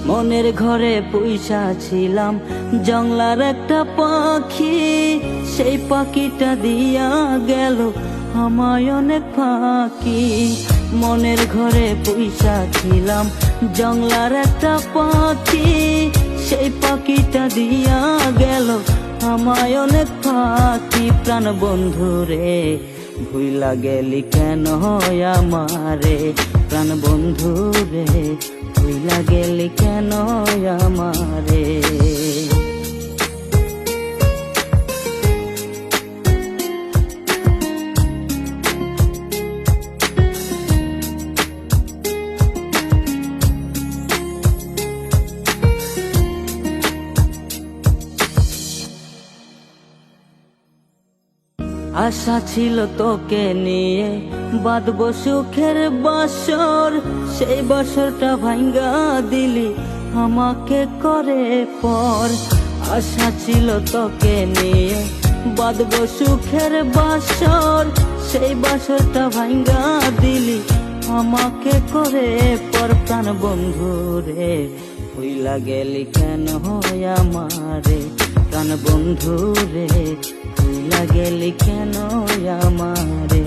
মনের ঘরে পুইসা ছিলাম জংলার একটা পাখি, সেই পাখিটা দিয়া গেল আমায় অনেক ফাঁকি। মনের ঘরে পুইসা ছিলাম জংলার একটা পাখি, সেই পাখিটা দিয়া গেল আমায় অনেক ফাঁকি। প্রাণ বন্ধু রে ভুইলা গেলি কেন আমারে, প্রাণ বন্ধু রে ভুইলা গেলি কেন আমারে। আশা ছিল তোকে নিয়ে বাঁধবো সুখের বাসর, সেই বাসরটা ভাঙ্গা দিলি আমাকে করে পর। আশা ছিল তোকে নিয়ে বাঁধবো সুখের বাসর, সেই বাসরটা ভাঙ্গা দিলি আমাকে করে পর। প্রাণ বন্ধু রে ভুইলা গেলি কেন আমারে, প্রাণ বন্ধু রে ভুইলা গেলি কেন আমারে।